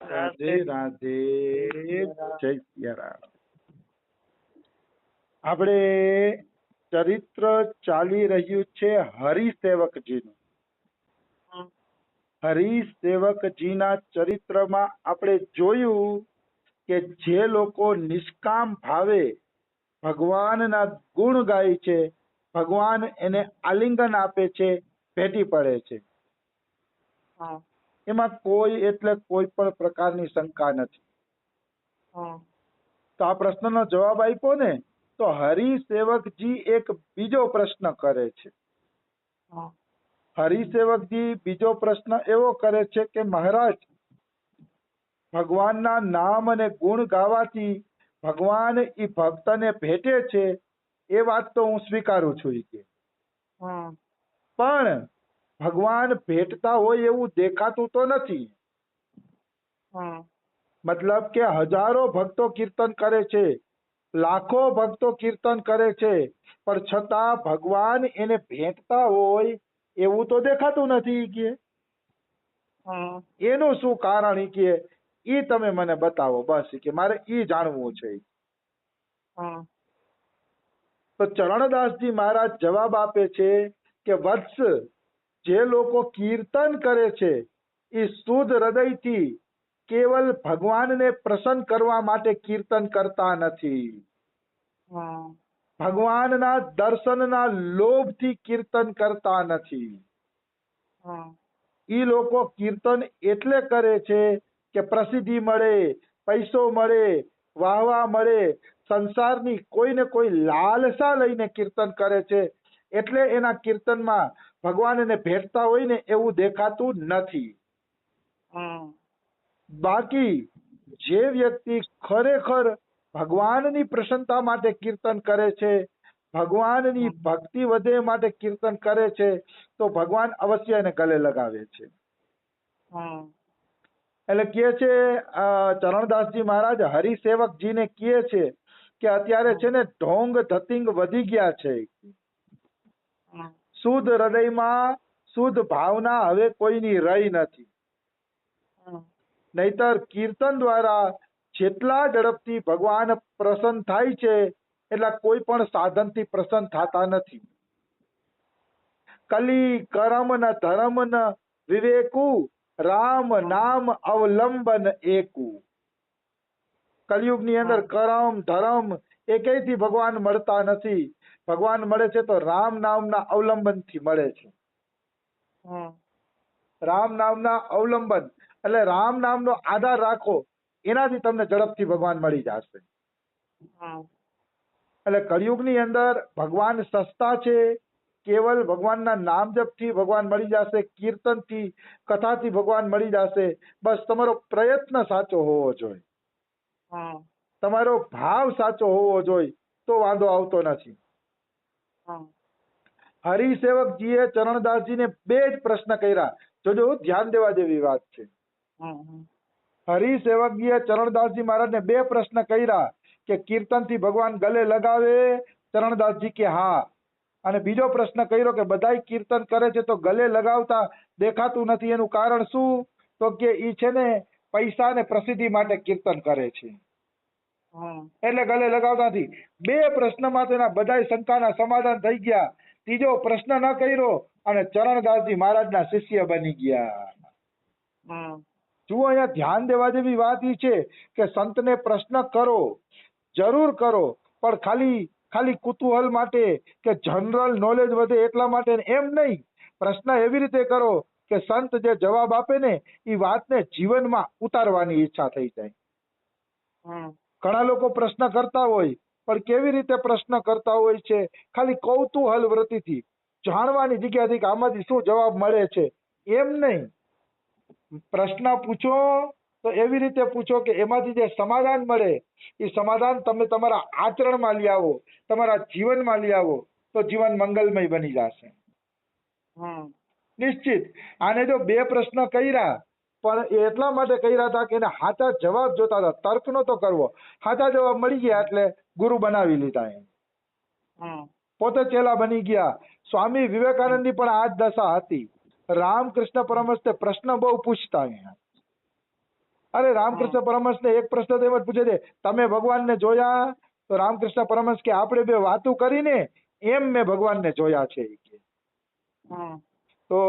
રાધે રાધે, જય સિયારામ. આપણે ચરિત્ર ચાલી રહ્યું છે હરિસેવકજીનું. હરિસેવકજીના ચરિત્રમાં આપણે જોયું કે જે લોકો નિષ્કામ ભાવે ભગવાનના ગુણ ગાય છે, ભગવાન એને આલિંગન આપે છે, ભેટી પડે છે, એમાં કોઈ એટલે કોઈ પણ પ્રકારની શંકા નથી. તો આ પ્રશ્નનો જવાબ આપ્યો ને, તો હરિસેવકજી એક બીજો પ્રશ્ન કરે છે. હરિસેવકજી બીજો પ્રશ્ન એવો કરે છે કે મહારાજ, ભગવાનના નામ અને ગુણ ગાવાથી ભગવાન ઈ ભક્તને ભેટે છે, એ વાત તો હું સ્વીકારું છું કે, પણ ભગવાન ભેટતા હોય એવું દેખાતું તો નથી. મતલબ કે હજારો ભક્તો કીર્તન કરે છે, લાખો ભક્તો કીર્તન કરે છે, પણ છતાં ભગવાન એને ભેટતા હોય એવું તો દેખાતું નથી કે એનું શું કારણ કે ઈ તમે મને બતાવો, બસ કે મારે ઈ જાણવું છે. તો ચરણદાસજી મહારાજ જવાબ આપે છે કે વત્સ, જે લોકો કીર્તન કરે છે એ શુદ્ધ હૃદયથી કેવલ ભગવાનને પ્રસન્ન કરવા માટે કીર્તન કરતા નથી. ભગવાનના દર્શનના લોભથી કીર્તન કરતા નથી. ઈ લોકો કીર્તન એટલે કરે છે કે પ્રસિદ્ધિ મળે, પૈસો મળે, વાહવા મળે, સંસારની કોઈ ને કોઈ લાલસા લઈને કીર્તન કરે છે, એટલે એના કીર્તનમાં ભગવાનને ભેટતા હોય ને એવું દેખાતું નથી. બાકી જે વ્યક્તિ ખરેખર ભગવાનની પ્રસન્નતા માટે કીર્તન કરે છે, ભગવાનની ભક્તિ વધે માટે કીર્તન કરે છે, તો ભગવાન અવશ્ય એને ગલે લગાવે છે. એટલે કહે છે ચરણદાસજી મહારાજ હરિસેવકજીને કહે છે કે અત્યારે છે ને ઢોંગ ધતિંગ વધી ગયા છે, શુદ્ધ હૃદયમાં શુદ્ધ ભાવના હવે કોઈની રહી નથી. નહીતર કીર્તન દ્વારા જેટલા ઝડપથી ભગવાન પ્રસન્ન થાય છે એટલા કોઈ પણ સાધનથી પ્રસન્ન થતા નથી. કલી કરમ ન ધર્મ ન વિવેકુ, રામ નામ અવલંબન એકુ. કલયુગની અંદર કરમ ધર્મ એકેયથી ભગવાન મળતા નથી. ભગવાન મળે છે તો રામ નામના અવલંબનથી મળે છે. રામ નામના અવલંબન એટલે રામ નામનો આધાર રાખો, એનાથી તમને ઝડપથી ભગવાન મળી જશે. એટલે કળિયુગની અંદર ભગવાન સસ્તા છે, કેવલ ભગવાનના નામ જપથી ભગવાન મળી જશે, કીર્તનથી કથાથી ભગવાન મળી જશે. બસ તમારો પ્રયત્ન સાચો હોવો જોઈએ, તમારો ભાવ સાચો હોવો જોઈએ, તો વાંધો આવતો નથી. હરિસેવકજીએ ચરણદાસજીને બે જ પ્રશ્ન કર્યા. જોજો, ધ્યાન દેવા જેવી વાત છે. હરિસેવકજીએ ચરણદાસજી મહારાજને બે પ્રશ્ન કર્યા કે કીર્તનથી ભગવાન ગલે લગાવે? ચરણદાસજી કે હા. અને બીજો પ્રશ્ન કર્યો કે બધાય કીર્તન કરે છે તો ગલે લગાવતા દેખાતું નથી, એનું કારણ શું? તો કે ઈ છે ને પૈસા ને પ્રસિદ્ધિ માટે કીર્તન કરે છે, એટલે ગલે લગાવતા નથી. બે પ્રશ્નમાં તેના બધાય શંકાના સમાધાન થઈ ગયા. ત્રીજો પ્રશ્ન ન કર્યો અને ચરણદાસજી મહારાજના શિષ્ય બની ગયા. જુઓ, અહીંયા ધ્યાન દેવા જેવી વાત એ છે કે સંતને પ્રશ્ન કરો, જરૂર કરો, પણ ખાલી કુતૂહલ માટે કે જનરલ નોલેજ વધે એટલા માટે એમ નહીં. પ્રશ્ન એવી રીતે કરો કે સંત જે જવાબ આપે ને એ વાતને જીવનમાં ઉતારવાની ઈચ્છા થઈ જાય. ઘણા લોકો પ્રશ્ન કરતા હોય, પણ કેવી રીતે પ્રશ્ન કરતા હોય છે? ખાલી કૌતૂહલ વૃત્તિથી, જાણવાની જગ્યાથી કે આમાંથી શું જવાબ મળે છે, એમ નહીં. પ્રશ્ન પૂછો તો એવી રીતે પૂછો કે એમાંથી જે સમાધાન મળે એ સમાધાન તમે તમારા આચરણમાં લઈ આવો, તમારા જીવનમાં લઈ આવો, તો જીવન મંગલમય બની જશે. નિશ્ચિત. આને જો બે પ્રશ્ન કર્યા, પણ એ એટલા માટે કર્યા હતા કે એને સાચા જવાબ જોતા હતા, તર્ક નતો કરવો. સાચા જવાબ મળી ગયા એટલે ગુરુ બનાવી લીધા. એમ પોતે ચેલા બની ગયા. સ્વામી વિવેકાનંદની પણ આ જ દશા હતી. રામકૃષ્ણ પરમહંસ પ્રશ્ન બહુ પૂછતા. અરે રામકૃષ્ણ પરમહંસને એક પ્રશ્ન તો એમ જ પૂછે છે, તમે ભગવાનને જોયા? તો રામકૃષ્ણ પરમહંસ કે આપણે બે વાતો કરીને એમ મેં ભગવાનને જોયા છે ઈ કે. હમ તો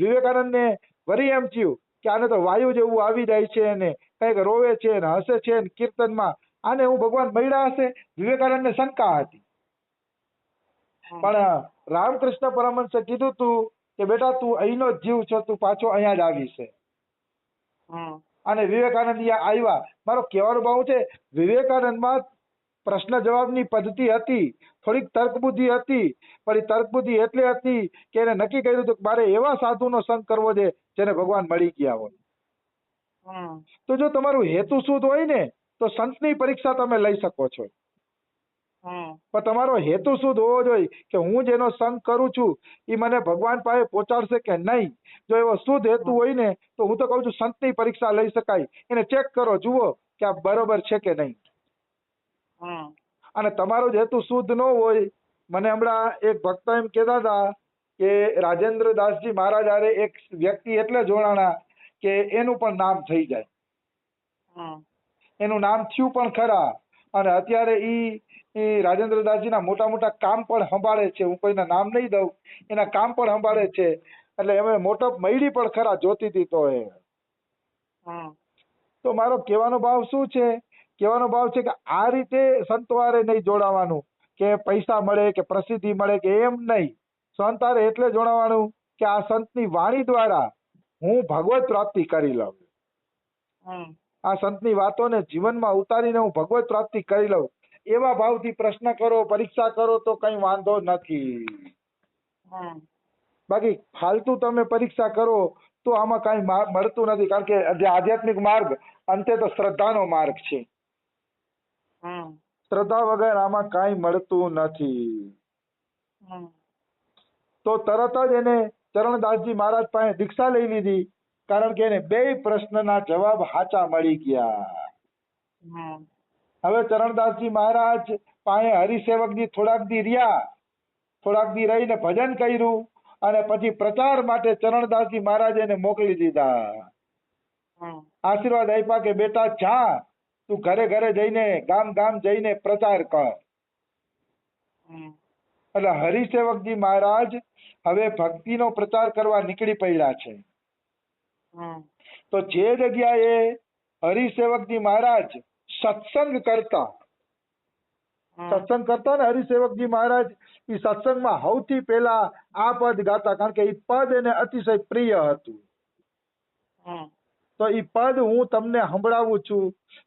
વિવેકાનંદને વળી એમ થયું કે આને તો વાયુ જેવું આવી જાય છે ને કંઈક રોવે છે ને હસે છે ને કીર્તનમાં, આને હું ભગવાન મળ્યા હશે? વિવેકાનંદને શંકા હતી. પણ રામકૃષ્ણ પરમહંસે કીધું તું કે બેટા તું અહીંનો જ જીવ છો, તું પાછો અહીંયા જ આવી છે. હમ અને વિવેકાનંદ અહીંયા આવ્યા. મારો કહેવાનો ભાવ છે, વિવેકાનંદમાં પ્રશ્ન જવાબની પદ્ધતિ હતી, થોડીક તર્ક બુદ્ધિ હતી, પણ એ તર્ક બુદ્ધિ એટલે હતી કે એને નક્કી કર્યું હતું કે મારે એવા સાધુનો સંગ કરવો છે જેને ભગવાન મળી ગયા હોય. તો જો તમારું હેતુ શુદ્ધ હોય ને તો સંતની પરીક્ષા તમે લઈ શકો છો. પણ તમારો હેતુ શુદ્ધ હોવો જોઈએ કે હું જેનો સંગ કરું છું એ મને ભગવાન પાસે પહોંચાડશે કે નહીં. જો એવો શુદ્ધ હેતુ હોય ને તો હું તો કહું છું સંતની પરીક્ષા લઈ શકાય. એને ચેક કરો, જુઓ કે આ બરોબર છે કે નહીં. અને તમારો જ હેતુ શુદ્ધ ન હોય, મને હમણાં એક ભક્ત એમ કહેતા હતા કે રાજેન્દ્ર દાસજી મહારાજ હારે એક વ્યક્તિ એટલે જોડાણા કે એનું પણ નામ થઈ જાય. એનું નામ થયું પણ ખરા, અને અત્યારે ઈ રાજેન્દ્ર દાસજીના મોટા મોટા કામ પણ સંભાળે છે. હું કોઈના નામ નહીં દઉં, એના કામ પણ સંભાળે છે. એટલે એમ મોટો મયડી પણ ખરા જોતી હતી. તો મારો કહેવાનો ભાવ શું છે? કહેવાનો ભાવ છે કે આ રીતે સંતો હારે નહીં જોડાવાનું કે પૈસા મળે કે પ્રસિદ્ધિ મળે કે એમ નહીં. સંત હારે એટલે જોડાવાનું કે આ સંતની વાણી દ્વારા હું ભગવત પ્રાપ્તિ કરી લઉં. આ સંતની વાતોને જીવનમાં ઉતારીને હું ભગવત પ્રાપ્તિ કરી લઉં. એવા ભાવથી પ્રશ્ન કરો, પરીક્ષા કરો તો કઈ વાંધો નથી. બાકી ફાલતુ તમે પરીક્ષા કરો તો આમાં કઈ મળતું નથી. કારણ કે જે આધ્યાત્મિક માર્ગ અંતે તો શ્રદ્ધાનો માર્ગ છે. શ્રદ્ધા વગર આમાં કઈ મળતું નથી. તો તરત જ એને ચરણદાસજી મહારાજ પાસે દીક્ષા લઈ લીધી. કારણ કે એને બે પ્રશ્નના જવાબ સાચા મળી ગયા. હવે ચરણદાસજી મહારાજ પાસે હરિસેવકજી થોડાક દી રહ્યા. થોડાક દી રહીને ભજન કર્યું અને પછી પ્રચાર માટે ચરણદાસજી મહારાજ એને મોકલી દીધા. આશીર્વાદ આપ્યા કે બેટા જા, તું ઘરે ઘરે જઈને ગામ ગામ જઈને પ્રચાર કર. એટલે હરિસેવકજી મહારાજ હવે ભક્તિનો પ્રચાર કરવા નીકળી પડ્યા છે. તો જે જગ્યાએ હરિસેવકજી મહારાજ સત્સંગ કરતા ને હરિસેવકજી મહારાજ એ સત્સંગમાં સૌથી પહેલા આ પદ ગાતા. કારણ કે એ પદ એને અતિશય પ્રિય હતું. તો એ પદ હું તમને સંભળાવું છું.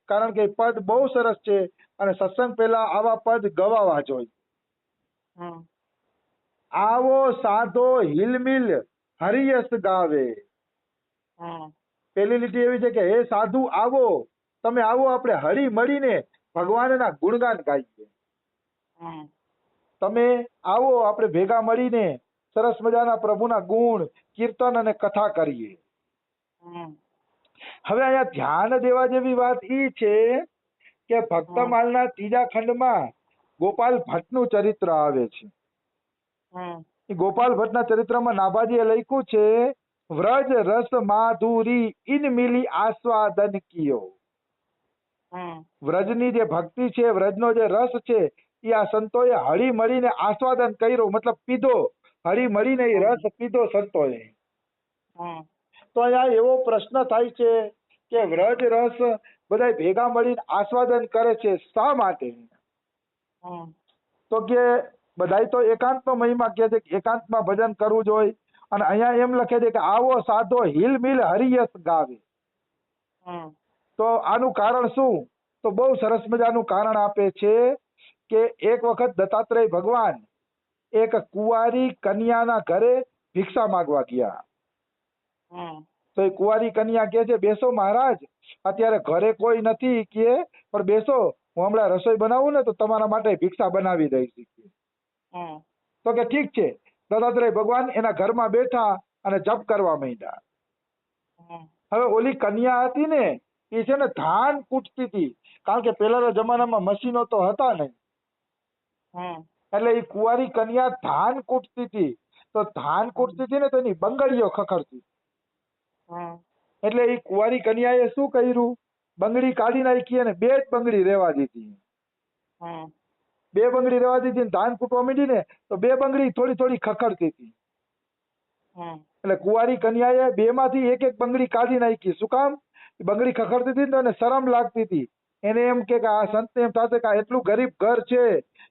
કારણ કે એ પદ બહુ સરસ છે અને સત્સંગ પહેલા આવા પદ ગવાવા જોઈએ. આવો સાધો હિલમિલ હરિયસ ગાવે. પેલી લીટી એવી છે કે હે સાધુ આવો, તમે આવો, આપણે હળી મળીને ભગવાનના ગુણગાન ગાઈએ. તમે આવો, આપણે ભેગા મળીને સરસ મજાના પ્રભુના ગુણ, કીર્તન અને કથા કરીએ. હવે અહીંયા ધ્યાન દેવા જેવી વાત ઈ છે કે ભક્તમાલના ત્રીજા ખંડમાં ગોપાલ ભટ્ટનું ચરિત્ર આવે છે. ગોપાલ ભટ્ટના ચરિત્રમાં નાભાજીએ લખ્યું છે, વ્રજ રસ માધુરી ઇન મિલી આસ્વાદન કિયો. વ્રજની જે ભક્તિ છે, વ્રજનો જે રસ છે, એ આ સંતોએ હળી મળીને આસ્વાદન કર્યો, મતલબ પીધો. હળી મળીને એ રસ પીધો સંતોએ. તો અહીંયા એવો પ્રશ્ન થાય છે કે વ્રજ રસ બધા ભેગા મળીને આસ્વાદન કરે છે, શા માટે? તો કે બધાય તો એકાંતનો મહિમા કહે છે કે એકાંતમાં ભજન કરવું જોઈએ. અને અહીંયા એમ લખે છે કે આવો સાધો હિલ મિલ હરિયસ ગાવે. તો આનું કારણ શું? તો બહુ સરસ મજાનું કારણ આપે છે કે એક વખત દત્તાત્રેય ભગવાન એક કુંવારી કન્યાના ઘરે ભિક્ષા માંગવા ગયા. તો એ કુંવારી કન્યા કહે છે, બેસો મહારાજ, અત્યારે ઘરે કોઈ નથી કે, પણ બેસો, હું હમણાં રસોઈ બનાવું ને તો તમારા માટે ભિક્ષા બનાવી દઈશ. તો કે ઠીક છે. દત્તાત્રેય ભગવાન એના ઘરમાં બેઠા અને જપ કરવા માંડ્યા. હવે ઓલી કન્યા હતી ને, એ છે ને ધાન કૂટતી હતી. કારણ કે પેલાના જમાનામાં મશીનો તો હતા નહીં. એટલે એ કુંવારી કન્યા ધાન કૂટતી હતી. તો ધાન કૂટતી હતી ને તો એની બંગડીઓ ખખડતી. એટલે એ કુંવારી કન્યાએ શું કર્યું? બંગડી કાઢી નાખી અને બે જ બંગડી રહેવા દીધી. હમ બે બંગડી રહેવા દીધી ને ધાન કૂટવા માંડી ને તો બે બંગડી થોડી થોડી ખખડતી હતી. હમ એટલે કુંવારી કન્યાએ બે માંથી એક એક બંગડી કાઢી નાખી. શું કામ? બંગડી ખખડતી હતી ને તો એને શરમ લાગતી હતી. એને એમ કે આ સંતને એમ થશે કે આ એટલું ગરીબ ઘર છે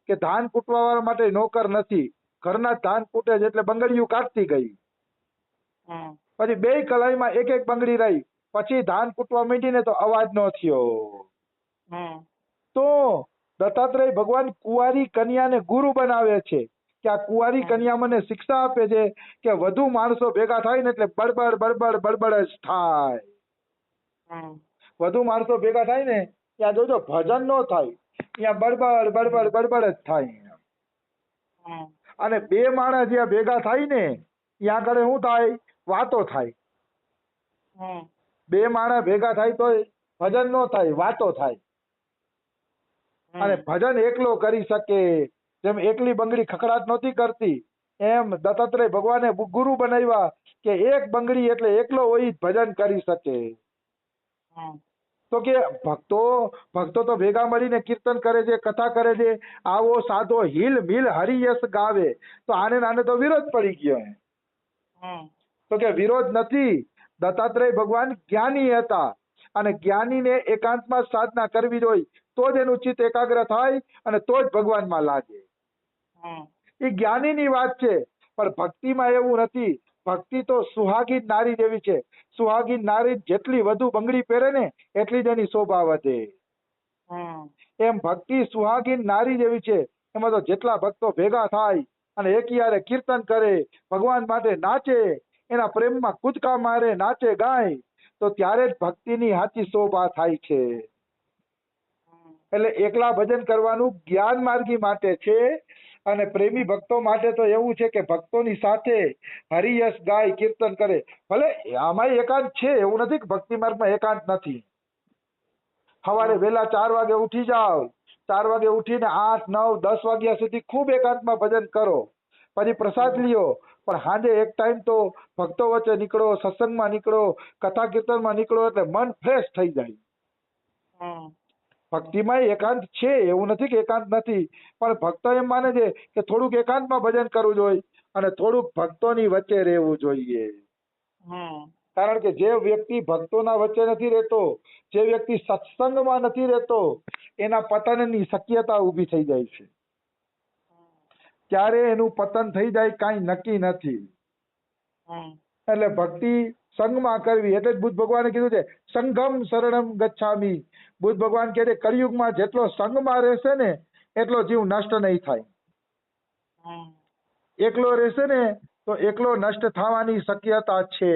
કે ધાન કૂટવા વાળા માટે નોકર નથી, ઘરના જ ધાન કૂટે છે, એટલે બંગડીયું કાઢતી ગઈ. હમ પછી બે કલાઈમાં એક એક બંગડી રહી. પછી ધાન કૂટવા માંડી ને તો અવાજ ન થયો. હમ તો દત્તાત્રેય ભગવાન કુંવારી કન્યાને ગુરુ બનાવે છે કે આ કુંવારી કન્યા મને શિક્ષા આપે છે કે વધુ માણસો ભેગા થાય ને એટલે બડબડ બડબડ બડબડ જ થાય. હમ વધુ માણસો ભેગા થાય ને ત્યાં જોજો ભજન ન થાય, ત્યાં બડબડ બડબડ બડબડ જ થાય. હમ અને બે માણસ જ્યાં ભેગા થાય ને ત્યાં આગળ શું થાય? વાતો થાય. હમ બે માણસ ભેગા થાય તો ભજન ન થાય, વાતો થાય. અને ભજન એકલો કરી શકે. જેમ એકલી બંગડી ખખડાટ નહોતી કરતી એમ દત્તાત્રેય ભગવાને ગુરુ બનાવ્યા કે એક બંગડી એટલે એકલો હોય જ ભજન કરી શકે. હમ તો કે ભક્તો તો ભેગા મળીને કીર્તન કરે છે, કથા કરે છે. આવો સાધો હિલ મિલ હરિયસ ગાવે. તો આને તો વિરોધ પડી ગયો. હમ તો કે વિરોધ નથી. દત્તાત્રેય ભગવાન જ્ઞાની હતા અને જ્ઞાનીને એકાંતમાં સાધના કરવી જોઈએ તો જ એનું ચિત્ત એકાગ્ર થાય અને તો જ ભગવાનમાં લાગે. એ જ્ઞાનીની વાત છે. પણ ભક્તિમાં એવું નથી. ભક્તિ તો સુહાગી નારી જેવી છે. સુહાગી નારી જેટલી વધુ બંગડી પહેરે ને એટલી જ એની શોભા વધે. એમ ભક્તિ સુહાગી નારી જેવી છે. એમાં તો જેટલા ભક્તો ભેગા થાય અને એકિયારે કીર્તન કરે, ભગવાન માટે નાચે, એના પ્રેમમાં કૂદકા મારે, નાચે ગાય, તો ત્યારે જ ભક્તિની સાચી શોભા થાય છે. એટલે એકલા ભજન કરવાનું જ્ઞાન માર્ગી માટે છે. અને પ્રેમી ભક્તો માટે તો એવું છે કે ભક્તોની સાથે હરિયશ ગાય, કીર્તન કરે. ભલે આમાં એકાંત છે, એવું નથી કે ભક્તિ માર્ગમાં એકાંત નથી. સવારે વહેલા 4 વાગે ઉઠી જાઓ, 4 વાગે ઉઠીને 8, 9, 10 વાગ્યા સુધી ખૂબ એકાંતમાં ભજન કરો, પછી પ્રસાદ લ્યો. પણ સાંજે એક ટાઈમ તો ભક્તો વચ્ચે નીકળો, સત્સંગમાં નીકળો, કથા કીર્તનમાં નીકળો એટલે મન ફ્રેશ થઈ જાય. ભક્તિમાં એકાંત છે, એવું નથી કે એકાંત નથી. પણ ભક્તો એમ માને છે કે થોડુંક એકાંતમાં ભજન કરવું જોઈએ અને થોડુંક ભક્તોની વચ્ચે રહેવું જોઈએ. કારણ કે જે વ્યક્તિ ભક્તોના વચ્ચે નથી રહેતો, જે વ્યક્તિ સત્સંગમાં નથી રહેતો, એના પતનની શક્યતા ઊભી થઈ જાય છે. ક્યારે એનું પતન થઈ જાય કાંઈ નક્કી નથી. એટલે ભક્તિ સંગમાં કરવી. એટલે જ બુદ્ધ ભગવાને કીધું છે સંઘમ શરણમ ગચ્છામિ. બુદ્ધ ભગવાન કહે છે કળિયુગમાં જેટલો સંગમાં રહેશે ને એટલો જીવ નષ્ટ નહીં થાય. એકલો રહેશે ને તો એકલો નષ્ટ થવાની શક્યતા છે.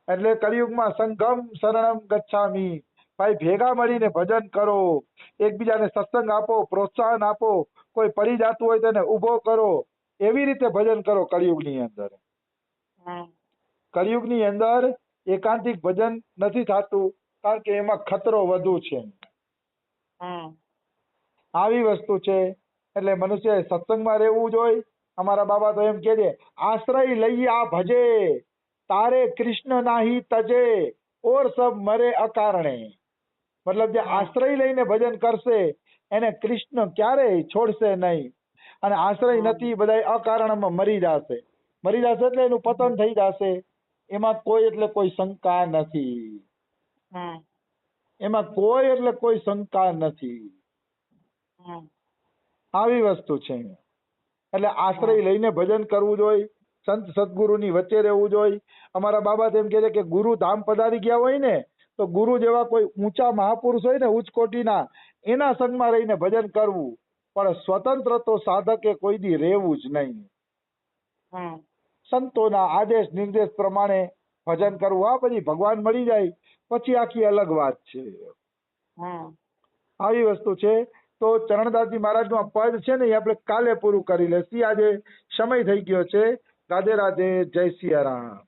એટલે કળિયુગમાં સંઘમ શરણમ ગચ્છામિ. ભાઈ ભેગા મળીને ભજન કરો, એકબીજાને સત્સંગ આપો, પ્રોત્સાહન આપો, કોઈ પડી જતું હોય તેને ઊભો કરો, એવી રીતે ભજન કરો. કળિયુગની અંદર કળિયુગની અંદર એકાંતિક ભજન નથી થતું કારણ કે એમાં ખતરો વધુ છે. આવી વસ્તુ છે. એટલે મનુષ્ય સત્સંગમાં રહેવું જોઈએ. અમારા બાબા તો એમ કહે છે આશ્રય લઈ આ ભજે, તારે કૃષ્ણ નાહી તજે, ઓર સબ મરે અકારણે. મતલબ જે આશ્રય લઈને ભજન કરશે એને કૃષ્ણ ક્યારેય છોડશે નહીં. અને આશ્રય નથી, બધા અકારણમાં મરી જશે. મરી જશે એટલે એનું પતન થઈ જશે. એમાં કોઈ એટલે કોઈ શંકા નથી. એમાં કોઈ એટલે કોઈ શંકા નથી. આવી વસ્તુ છે. એટલે આશ્રય લઈને ભજન કરવું જોઈએ. સંત સદગુરુની વચ્ચે રહેવું જોઈએ. અમારા બાબા તેમ કહે છે કે ગુરુ ધામ પધારી ગયા હોય ને તો ગુરુ જેવા કોઈ ઊંચા મહાપુરુષ હોય ને ઉચ્ચ કોટીના, એના સંગમાં રહીને ભજન કરવું. પણ સ્વતંત્ર તો સાધકે કોઈ દી રહેવું જ નહીં. સંતોના આદેશ નિર્દેશ પ્રમાણે ભજન કરવું. આ પછી ભગવાન મળી જાય પછી આખી અલગ વાત છે. આવી વસ્તુ છે. તો ચરણદાસજી મહારાજનું આ પદ છે ને એ આપણે કાલે પૂરું કરી લેશું. આજે સમય થઈ ગયો છે. રાધે રાધે. જય સિયારામ.